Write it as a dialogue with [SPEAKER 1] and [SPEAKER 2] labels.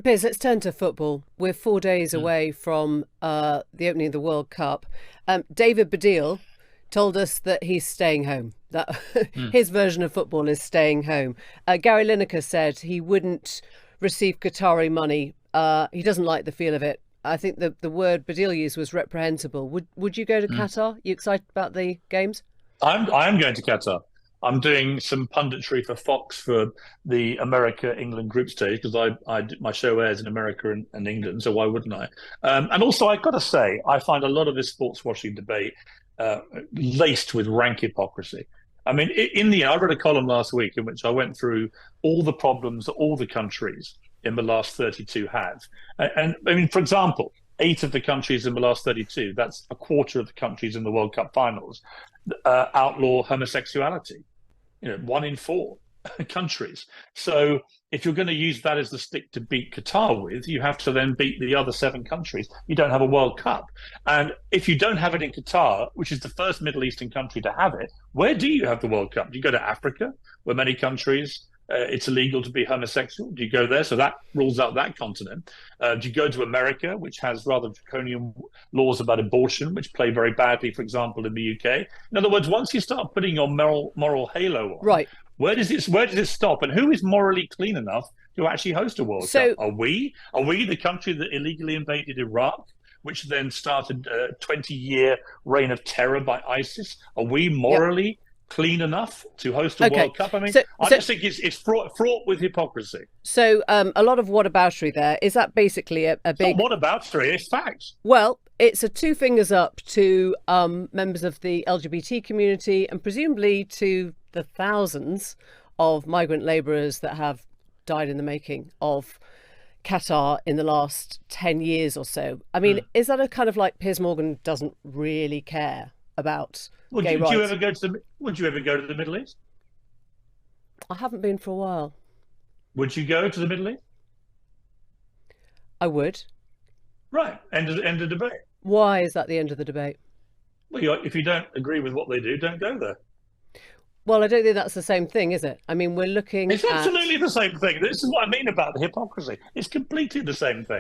[SPEAKER 1] Piers, let's turn to football. We're 4 days away from the opening of the World Cup. David Baddiel told us that he's staying home. That
[SPEAKER 2] Mm.
[SPEAKER 1] his version of football is staying home. Gary Lineker said he wouldn't receive Qatari money. He doesn't like the feel of it. I think the word Baddiel used was reprehensible. Would you go to
[SPEAKER 2] Mm.
[SPEAKER 1] Qatar? You excited about the games?
[SPEAKER 2] I am going to Qatar. I'm doing some punditry for Fox for the America England group stage because my show airs in America and England, so why wouldn't I? And also, I've got to say, I find a lot of this sports washing debate uh, laced with rank hypocrisy. I mean, in the end, I read a column last week in which I went through all the problems that all the countries in the last 32 have. And I mean, for example, eight of the countries in the last 32, that's a quarter of the countries in the World Cup finals, outlaw homosexuality. One in four countries. So if you're going to use that as the stick to beat Qatar with, you have to then beat the other seven countries. You don't have a World Cup. And if you don't have it in Qatar, which is the first Middle Eastern country to have it, where do you have the World Cup? Do you go to Africa, where many countries it's illegal to be homosexual? Do you go there? So that rules out that continent. Do you go to America, which has rather draconian laws about abortion, which play very badly, for example, in the UK? In other words, once you start putting your moral halo on,
[SPEAKER 1] Right.
[SPEAKER 2] where does it stop? And who is morally clean enough to actually host a World Cup?
[SPEAKER 1] So
[SPEAKER 2] Are we? Are we the country that illegally invaded Iraq, which then started a 20-year reign of terror by ISIS? Are we
[SPEAKER 1] yeah.
[SPEAKER 2] morally clean enough to host a
[SPEAKER 1] Okay.
[SPEAKER 2] World Cup? I mean,
[SPEAKER 1] So
[SPEAKER 2] I
[SPEAKER 1] so
[SPEAKER 2] just think it's fraught with hypocrisy.
[SPEAKER 1] a lot of whataboutery there. Is that basically a
[SPEAKER 2] It's not
[SPEAKER 1] big?
[SPEAKER 2] what about three, it's facts.
[SPEAKER 1] Well, it's a two fingers up to members of the LGBT community and presumably to the thousands of migrant labourers that have died in the making of Qatar in the last 10 years or so. I mean,
[SPEAKER 2] Mm.
[SPEAKER 1] is that a kind of like Piers Morgan doesn't really care about gay
[SPEAKER 2] Would you
[SPEAKER 1] rights?
[SPEAKER 2] ever go to the Middle East?
[SPEAKER 1] I haven't been for a while.
[SPEAKER 2] Would you go to the Middle East?
[SPEAKER 1] I would.
[SPEAKER 2] Right. End of debate.
[SPEAKER 1] Why is that the end of the debate?
[SPEAKER 2] Well, if you don't agree with what they do, don't go there.
[SPEAKER 1] Well, I don't think that's the same thing, is it? I mean, we're looking
[SPEAKER 2] It's
[SPEAKER 1] at
[SPEAKER 2] absolutely the same thing. This is what I mean about the hypocrisy. It's completely the same thing.